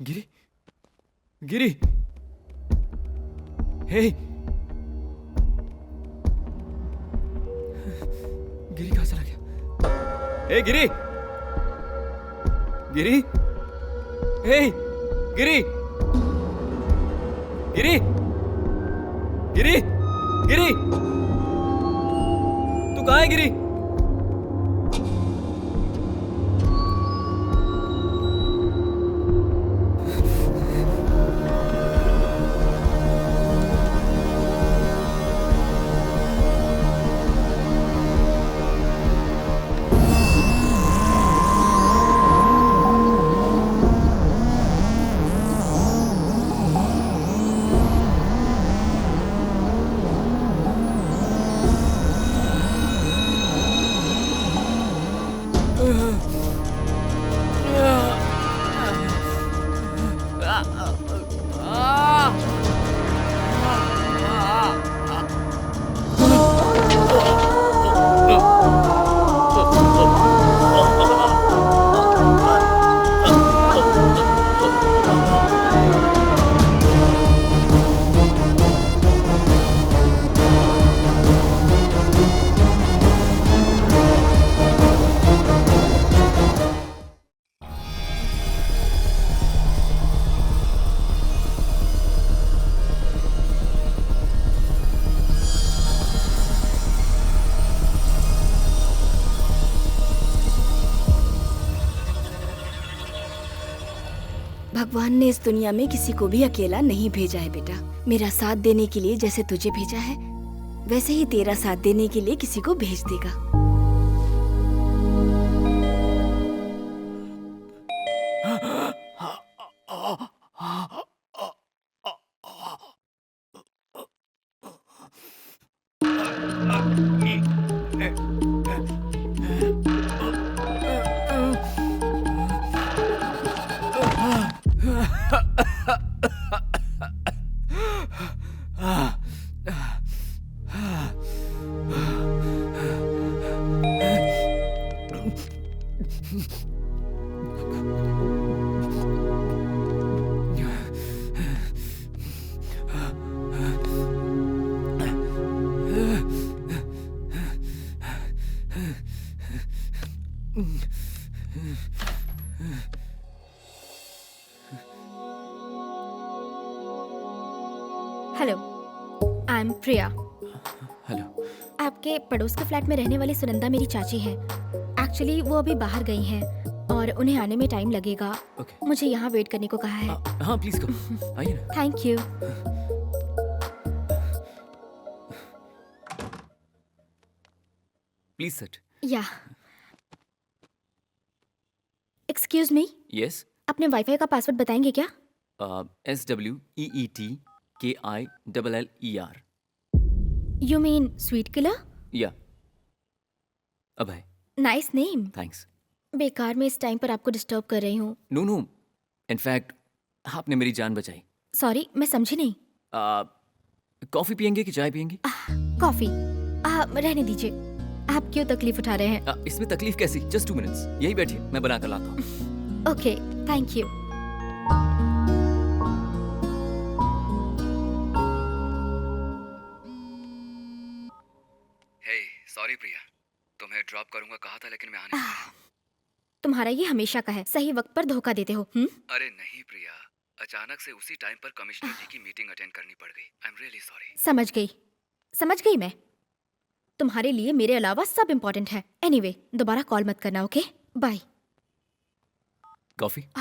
गिरी, गिरी, हे, गिरी कहाँ चला गया? हे गिरी, गिरी, हे, गिरी, गिरी, गिरी, गिरी, तू कहाँ है गिरी? भगवान ने इस दुनिया में किसी को भी अकेला नहीं भेजा है बेटा। मेरा साथ देने के लिए जैसे तुझे भेजा है वैसे ही तेरा साथ देने के लिए किसी को भेज देगा। Hello, I am Priya. Hello. आपके पड़ोस के फ्लैट में रहने वाली सुनंदा मेरी चाची हैं। एक्चुअली वो अभी बाहर गई हैं और उन्हें आने में टाइम लगेगा। ओके। मुझे यहाँ वेट करने को कहा है। हाँ प्लीज करो, आइए ना। Thank you. Please sit. Yeah excuse me, yes. अपने वाईफाई का पासवर्ड बताएंगे क्या? SWEETKILLER। You mean sweet killer? Yeah. Abhay. Nice name. Thanks. बेकार में इस टाइम पर आपको डिस्टर्ब कर रही हूँ। नो नो, इनफैक्ट आपने मेरी जान बचाई। सॉरी, मैं समझी नहीं। कॉफी पियेंगे कि चाय पियेंगे? कॉफी। रहने दीजिए, आप क्यों तकलीफ उठा रहे हैं? इसमें तकलीफ कैसी? जस्ट 2 मिनट्स, यही बैठिए, मैं बना कर लाता हूँ। Okay, thank you. Hey, sorry Priya, तुम्हें ड्रॉप करूंगा कहा था लेकिन मैं आ नहीं पाया। तुम्हारा ये हमेशा का है, सही वक्त पर धोखा देते हो। अरे नहीं प्रिया, अचानक से उसी टाइम पर कमिश्नर जी की मीटिंग अटेंड करनी पड़ गई। I am really sorry. समझ गई मैं। तुम्हारे लिए मेरे अलावा सब इम्पोर्टेंट है। एनीवे, दोबारा कॉल मत करना, ओके? बाय। कॉफी? क्या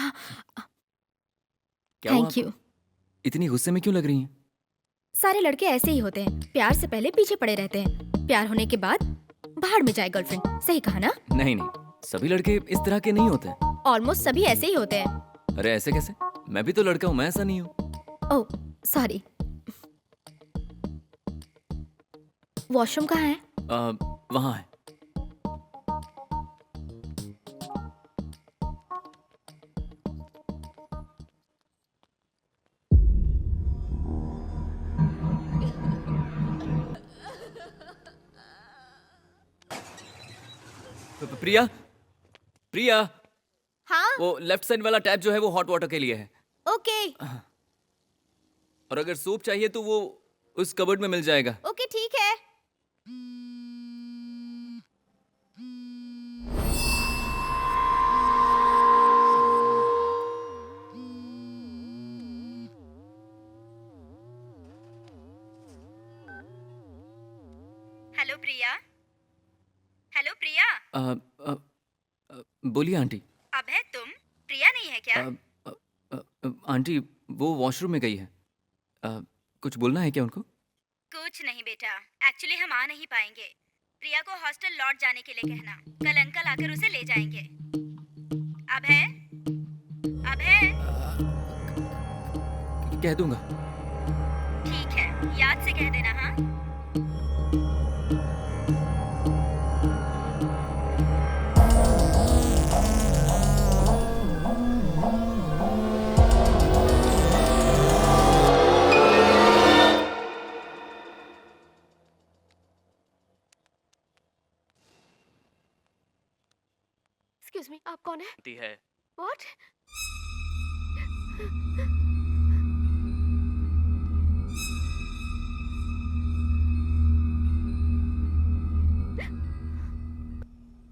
हुआ थैंक आपको? यू। इतनी गुस्से में क्यों लग रही हैं? सारे लड़के ऐसे ही होते हैं, प्यार से पहले पीछे पड़े रहते हैं, प्यार होने के बाद भाड़ में जाए गर्लफ्रेंड। सही कहा ना? नहीं नहीं, सभी लड़के इस तरह के नहीं होते। ऑलमोस्ट सभी ऐसे ही होते हैं। अरे ऐसे कैसे? मैं भी तो लड़का हूँ, मैं ऐसा नहीं हूँ। Oh sorry. वॉशरूम कहाँ है? वहाँ है। प्रिया, प्रिया, हाँ? वो लेफ्ट साइड वाला टैप जो है वो हॉट वाटर के लिए है। और अगर सूप चाहिए तो वो उस कबर्ड में मिल जाएगा। ओके ठीक है। हेलो प्रिया। हेलो प्रिया। बोलिए आंटी। अभय तुम? प्रिया नहीं है क्या? आंटी वो वॉशरूम में गई है। कुछ बोलना है क्या उनको? कुछ नहीं बेटा, एक्चुअली हम आ नहीं पाएंगे। प्रिया को हॉस्टल लौट जाने के लिए कहना, कल अंकल आकर उसे ले जाएंगे। अभय, अभय। कह दूंगा। ठीक है, याद से कह देना। हाँ एक्सक्यूज मी, आप कौन है? है। व्हाट?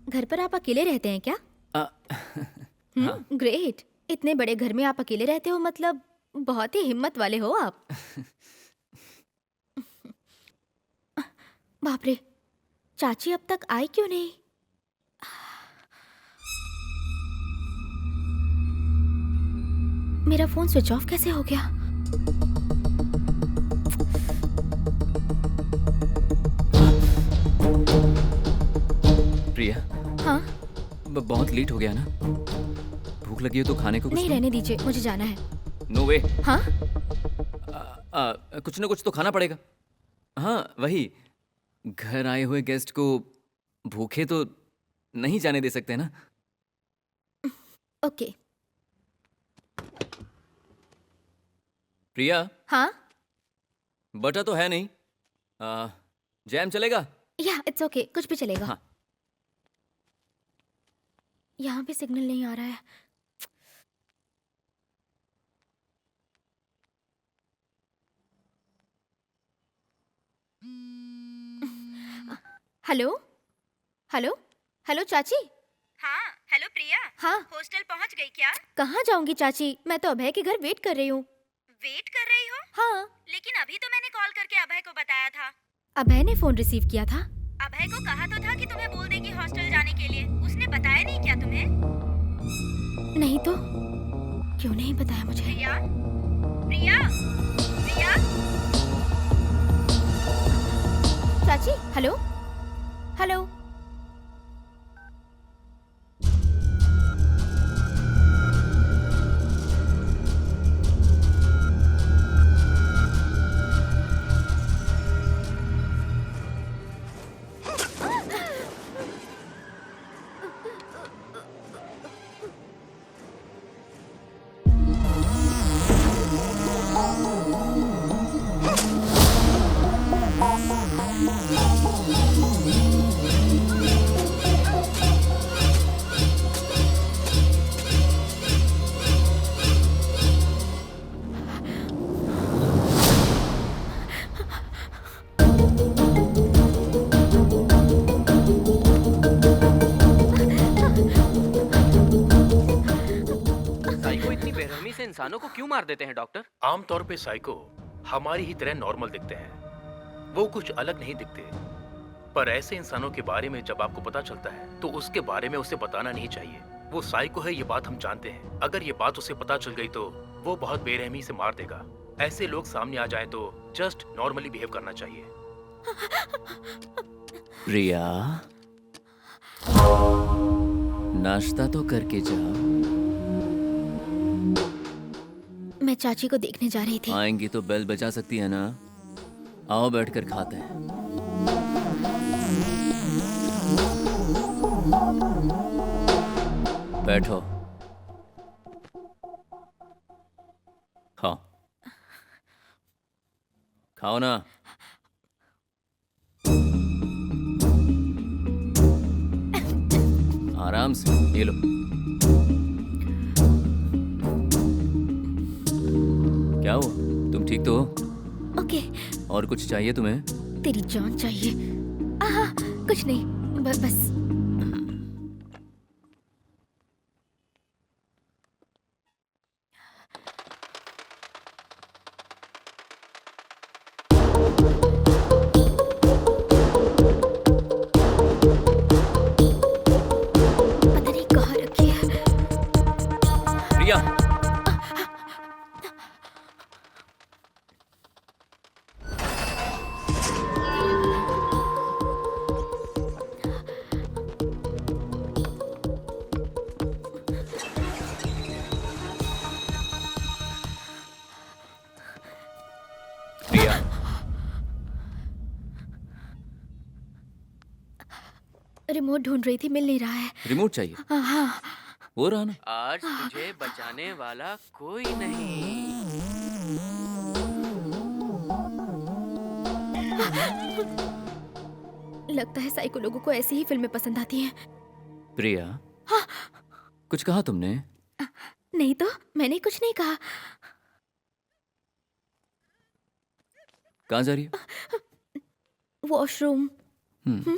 घर पर आप अकेले रहते हैं क्या? ग्रेट। इतने बड़े घर में आप अकेले रहते हो, मतलब बहुत ही हिम्मत वाले हो आप। बाप रे, चाची अब तक आई क्यों नहीं? मेरा फोन स्विच ऑफ कैसे हो गया? प्रिया। हाँ? बहुत लेट हो गया ना। भूख लगी हो तो खाने को कुछ नहीं, रहने दीजिए, मुझे जाना है। नो वे। हाँ? कुछ ना कुछ तो खाना पड़ेगा। हाँ वही, घर आए हुए गेस्ट को भूखे तो नहीं जाने दे सकते ना। ओके। प्रिया। हाँ? बटर तो है नहीं। जैम चलेगा? या इट्स ओके, कुछ भी चलेगा। हाँ। यहाँ भी सिग्नल नहीं आ रहा है। हेलो हेलो हेलो चाची। हाँ हेलो प्रिया। हाँ? हॉस्टल पहुंच गई क्या? कहाँ जाऊंगी चाची, मैं तो अभय के घर वेट कर रही हूँ। वेट कर रही हो? हाँ। लेकिन अभी तो मैंने कॉल करके अभय को बताया था। अभय ने फोन रिसीव किया था। अभय को कहा तो था कि तुम्हें बोल देगी हॉस्टल जाने के लिए। उसने बताया नहीं क्या तुम्हें? नहीं तो क्यों नहीं बताया मुझे? प्रिया, प्रिया, प्रिया। चाची हेलो हेलो। इंसानों को क्यों मार देते हैं डॉक्टर? आमतौर पे साइको हमारी ही तरह नॉर्मल दिखते हैं, वो कुछ अलग नहीं दिखते। पर ऐसे इंसानों के बारे में जब आपको पता चलता है तो उसके बारे में उसे बताना नहीं चाहिए। वो साइको है, ये बात हम जानते हैं। अगर ये बात उसे पता चल गई तो वो बहुत बेरहमी से मार देगा। ऐसे लोग सामने आ जाएं तो जस्ट नॉर्मली बिहेव करना चाहिए। रिया, नाश्ता तो करके जाओ। मैं चाची को देखने जा रही थी। आएंगी तो बेल बजा सकती है ना। आओ बैठकर खाते हैं। बैठो, खाओ खाओ ना। आराम से, ये लो। क्या हुआ? तुम ठीक तो हो? ओके, और कुछ चाहिए तुम्हें? तेरी जान चाहिए। कुछ नहीं, बस। पता नहीं कहाँ रखी है। प्रिया, प्रिया, रिमोट ढूंढ रही थी, मिल नहीं रहा है। रिमोट चाहिए? हाँ। वो रहा ना। आज तुझे बचाने वाला कोई नहीं। लगता है साइको लोगों को ऐसी ही फिल्में पसंद आती हैं। प्रिया, कुछ कहा तुमने? नहीं तो, मैंने कुछ नहीं कहा। कहाँ जा रही हो? वॉशरूम। हम्म,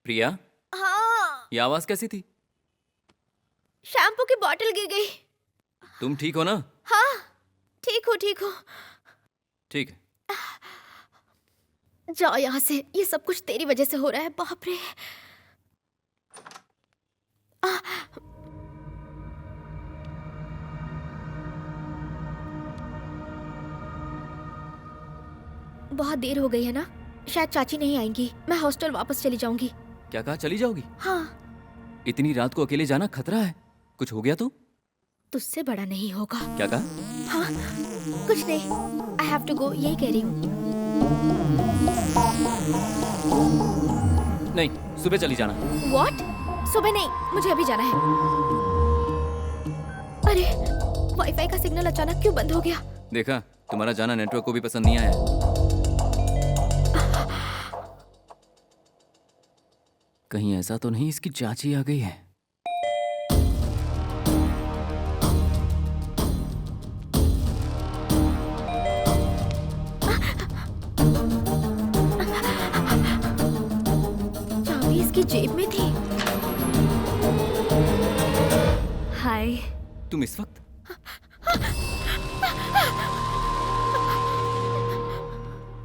प्रिया, हाँ, ये आवाज कैसी थी? शैम्पू की बोतल गिर गई। तुम ठीक हो ना? हाँ, ठीक हूँ, ठीक हूँ। ठीक है। जाओ यहाँ से, ये सब कुछ तेरी वजह से हो रहा है। बाप रे। बहुत देर हो गई है ना, शायद चाची नहीं आएंगी। मैं हॉस्टल वापस चली जाऊंगी। क्या कहा, चली जाओगी? हाँ, इतनी रात को अकेले जाना खतरा है। कुछ हो गया तो? तुझसे बड़ा नहीं होगा। क्या कहा? हाँ, कुछ नहीं। आई हैव टू गो, यही कह रही हूँ। नहीं, सुबह चली जाना। व्हाट? सुबह नहीं, मुझे अभी जाना है। अरे, वाईफाई का सिग्नल अचानक क्यों बंद हो गया? देखा, तुम्हारा जाना नेटवर्क को भी पसंद नहीं आया। कहीं ऐसा तो नहीं इसकी चाची आ गई है? चाबी इसकी जेब में थी। हाय। तुम इस वक्त?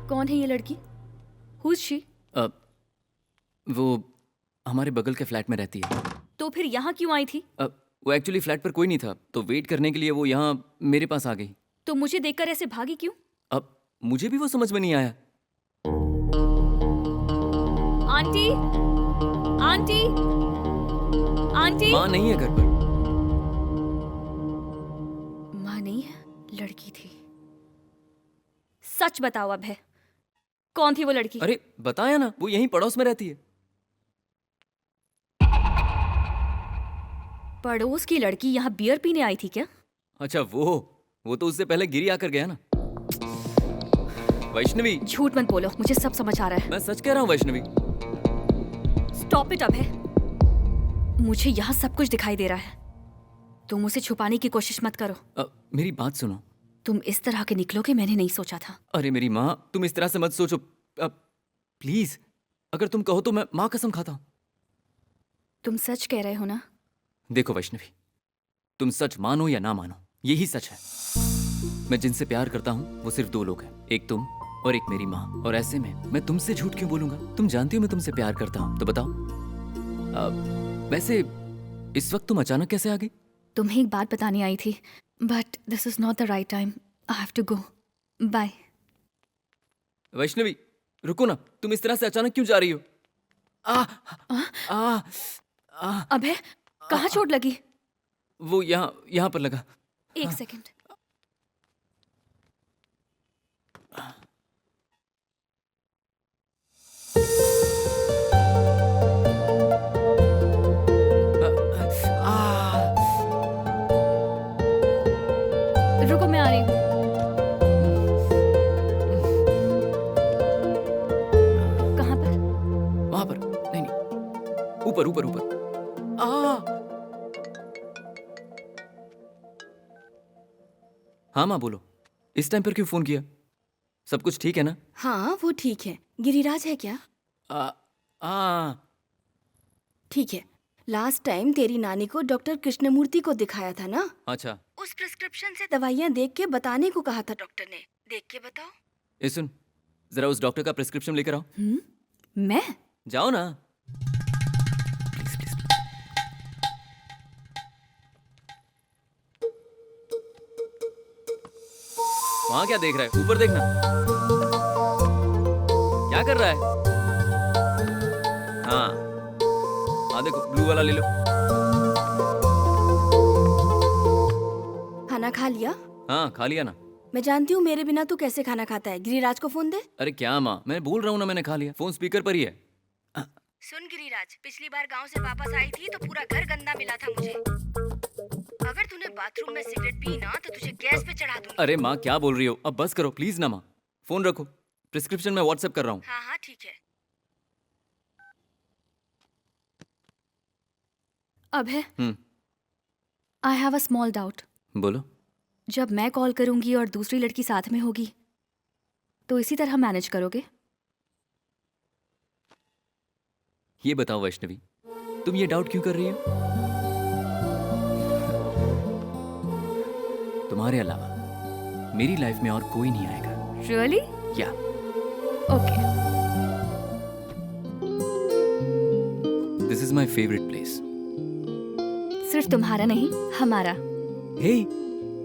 कौन है ये लड़की? Who is she? वो हमारे बगल के फ्लैट में रहती है। तो फिर यहाँ क्यों आई थी? वो एक्चुअली फ्लैट पर कोई नहीं था, तो वेट करने के लिए वो यहाँ मेरे पास आ गई। तो मुझे देखकर ऐसे भागी क्यों? अब मुझे भी वो समझ में नहीं आया। Aunty, aunty, aunty. माँ नहीं है घर पर। माँ नहीं, लड़की थी। सच बताओ अब है, कौन थी वो लड़की? अरे बताया ना, वो यहीं पड़ोस में रहती है। पड़ोस की लड़की यहाँ बियर पीने आई थी क्या? अच्छा वो तो उससे पहले गिरी आकर गया ना। वैष्णवी, झूठ मत बोलो, मुझे सब समझ आ रहा है। मैं सच कह रहा हूँ वैष्णवी। स्टॉप इट अब है। मुझे यहाँ सब कुछ दिखाई दे रहा है। तुम उसे छुपाने की कोशिश मत करो। मेरी बात सुनो। तुम इस तरह के निकलोगे मैंने नहीं सोचा था। अरे मेरी माँ, तुम इस तरह से मत सोचो। प्लीज, अगर तुम कहो तो मैं माँ कसम खाता हूँ। तुम सच कह रहे हो ना? देखो वैष्णवी, तुम सच मानो या ना मानो, यही सच है। मैं जिनसे प्यार करता हूँ वो सिर्फ दो लोग हैं, एक तुम और एक मेरी माँ। और ऐसे में मैं तुमसे झूठ क्यों बोलूंगा? तुम जानती हो मैं तुमसे प्यार करता हूँ, तो बताओ। वैसे इस वक्त तुम अचानक कैसे आ गई? तुम्हें एक बात बताने आई थी, but this is not the right time. I have to go. Bye. Vaishnavi रुको ना, तुम इस तरह से अचानक क्यों जा रही हो? आ, आ, आ, अभय, कहाँ चोट लगी? वो यहाँ पर लगा। एक सेकंड। रुको, मैं आ रही हूँ। कहाँ पर? वहां पर नहीं, ऊपर ऊपर ऊपर। हाँ माँ बोलो, इस टाइम पर क्यों फोन किया? सब कुछ ठीक है ना? हाँ, वो ठीक है। गिरिराज है क्या? ठीक है। लास्ट टाइम तेरी नानी को डॉक्टर कृष्णमूर्ति को दिखाया था ना? अच्छा। उस प्रिस्क्रिप्शन से दवाइयाँ देख के बताने को कहा था डॉक्टर ने। देख के बताओ। ए सुन, जरा उस डॉक्टर का प्रिस्क्रिप्शन लेकर आओ। मैं? जाओ ना। Please please. वहां क्या देख रहा है? ऊपर देखना। क्या कर रहा है? हाँ देखो, ब्लू वाला ले लो। खाना खा लिया? हाँ खा लिया ना। मैं जानती हूँ मेरे बिना तू कैसे खाना खाता है। गिरिराज को फोन दे। अरे क्या माँ, मैं बोल रहा हूँ ना, मैंने खा लिया। फोन स्पीकर पर ही है। सुन गिरिराज, पिछली बार गांव से वापस आई थी तो पूरा घर गंदा मिला था मुझे। अगर तूने बाथरूम में सिगरेट पी ना तो तुझे गैस पे चढ़ा दूंगी। अरे माँ क्या बोल रही हो? अब बस करो प्लीज ना माँ। फोन रखो, प्रिस्क्रिप्शन में व्हाट्सएप कर रहा हूँ। हाँ ठीक है। Abhay, I have a small doubt. बोलो। जब मैं कॉल करूंगी और दूसरी लड़की साथ में होगी तो इसी तरह मैनेज करोगे? ये बताओ वैष्णवी, तुम ये डाउट क्यों कर रही हो? तुम्हारे अलावा मेरी लाइफ में और कोई नहीं आएगा। रियली? या okay. This is my favourite place. सिर्फ तुम्हारा नहीं, हमारा। हे,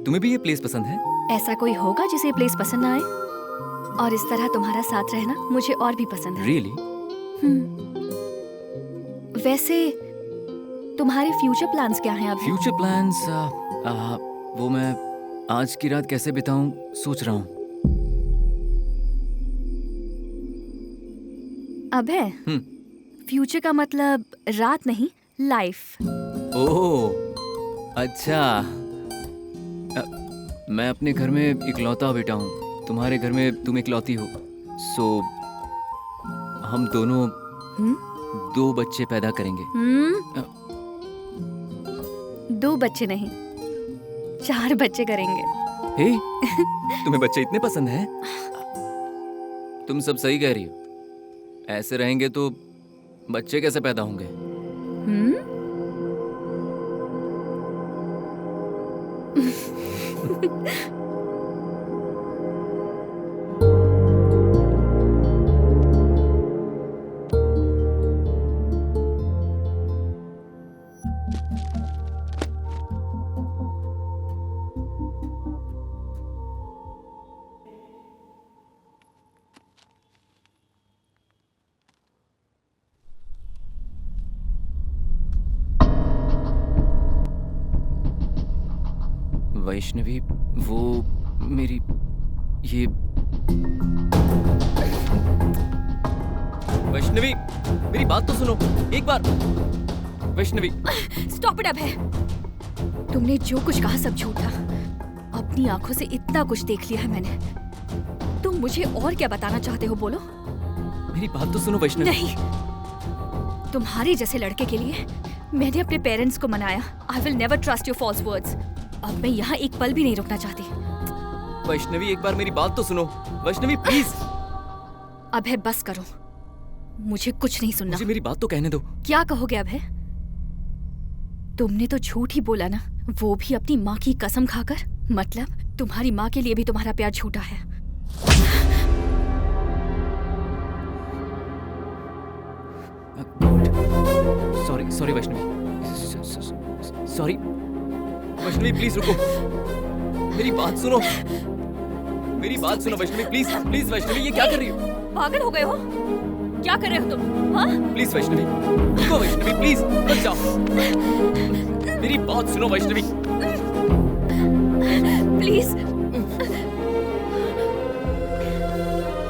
तुम्हें भी ये प्लेस पसंद है? ऐसा कोई होगा जिसे ये प्लेस पसंद ना आए? और इस तरह तुम्हारा साथ रहना मुझे और भी पसंद है। रियली? वैसे तुम्हारे फ्यूचर प्लान्स क्या हैं अभी? फ्यूचर प्लान्स वो मैं आज की रात कैसे बिताऊं सोच रहा हूँ। अबे, फ्यूचर का मतलब रात नहीं, लाइफ। ओह अच्छा। मैं अपने घर में इकलौता बेटा हूँ, तुम्हारे घर में तुम इकलौती हो। सो हम दोनों 2 बच्चे पैदा करेंगे। 2 बच्चे नहीं, 4 बच्चे करेंगे। हे, तुम्हें बच्चे इतने पसंद हैं? तुम सब सही कह रही हो। ऐसे रहेंगे तो बच्चे कैसे पैदा होंगे? वैष्णवी, वो मेरी ये वैष्णवी, मेरी बात तो सुनो एक बार। वैष्णवी स्टॉप इट अभय। तुमने जो कुछ कहा सब झूठ था। अपनी आंखों से इतना कुछ देख लिया है मैंने। तुम मुझे और क्या बताना चाहते हो, बोलो। मेरी बात तो सुनो वैष्णवी। नहीं, तुम्हारे जैसे लड़के के लिए मैंने अपने पेरेंट्स को मनाया। I will never trust your false words. अब मैं यहाँ एक पल भी नहीं रुकना चाहती। वैष्णवी एक बार मेरी बात तो सुनो। वैष्णवी प्लीज। अभय बस करो, मुझे कुछ नहीं सुनना। मुझे मेरी बात तो कहने दो। क्या कहोगे अभय? तुमने तो झूठ ही बोला ना, वो भी अपनी माँ की कसम खाकर। मतलब तुम्हारी माँ के लिए भी तुम्हारा प्यार झूठा है। Sorry sorry Vaishnavi, sorry Vaishnavi, please रुको, मेरी बात सुनो। मेरी बात सुनो वैष्णवी, प्लीज प्लीज। वैष्णवी ये क्या कर रही हो? पागल हो गए हो? क्या कर रहे हो तुम? हाँ? प्लीज वैष्णवी, रुको वैष्णवी, प्लीज मत जाओ। मेरी बात सुनो वैष्णवी। प्लीज।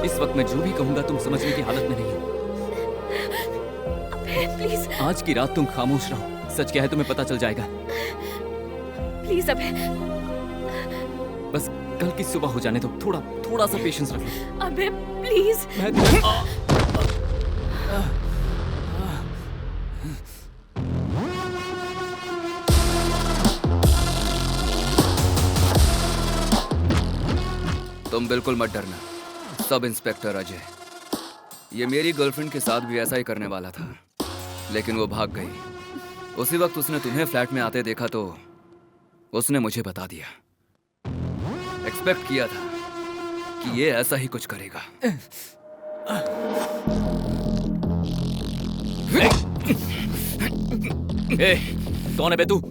इस वक्त मैं जो भी कहूंगा तुम समझने की हालत में नहीं हो। प्लीज आज की रात तुम खामोश रहो। सच क्या है तुम्हें पता चल जाएगा। प्लीज अभय, बस कल की सुबह हो जाने दो। थोड़ा सा पेशेंस रखो। अभय प्लीज। मैं तुम्हें तुम बिल्कुल मत डरना। सब इंस्पेक्टर अजय, ये मेरी गर्लफ्रेंड के साथ भी ऐसा ही करने वाला था, लेकिन वो भाग गई। उसी वक्त उसने तुम्हें फ्लैट में आते देखा तो उसने मुझे बता दिया। एक्सपेक्ट किया था कि ये ऐसा ही कुछ करेगा। ए, कौन है बे तू?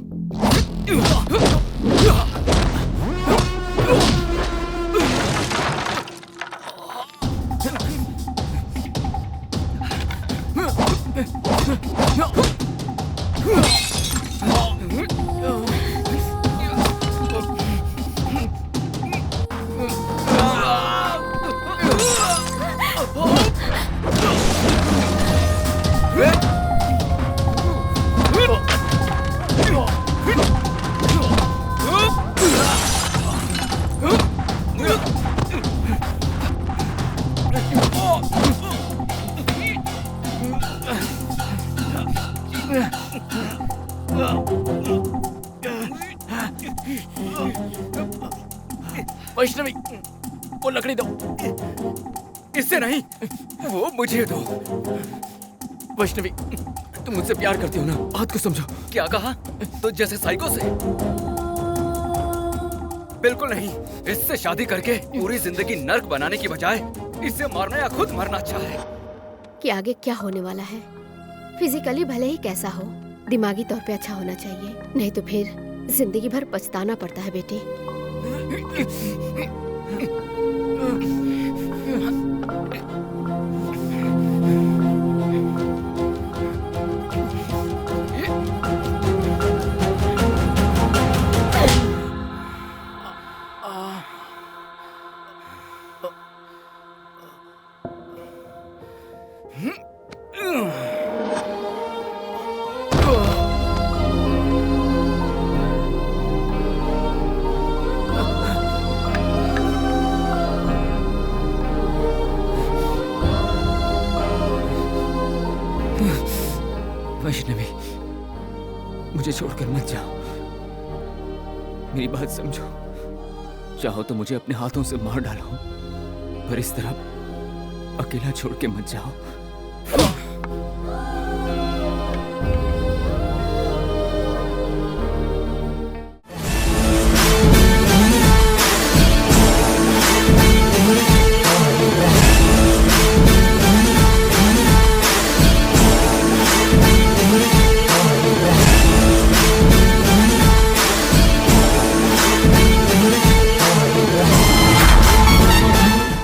वैष्णवी, वो लकड़ी दो। इससे नहीं, वो मुझे दो। वैष्णवी, तुम मुझसे प्यार करती हो ना? बात को समझो। क्या कहा? तो जैसे साइको से? बिल्कुल नहीं। इससे शादी करके पूरी जिंदगी नर्क बनाने की बजाय इसे मारना या खुद मरना अच्छा है। कि आगे क्या होने वाला है। फिजिकली भले ही कैसा हो, दिमागी तौर पे अच्छा होना चाहिए, नहीं तो फिर जिंदगी भर पछताना पड़ता है बेटी। वैष्णवी, मुझे छोड़कर मत जाओ। मेरी बात समझो। चाहो तो मुझे अपने हाथों से मार डालो, पर इस तरह अकेला छोड़ के मत जाओ।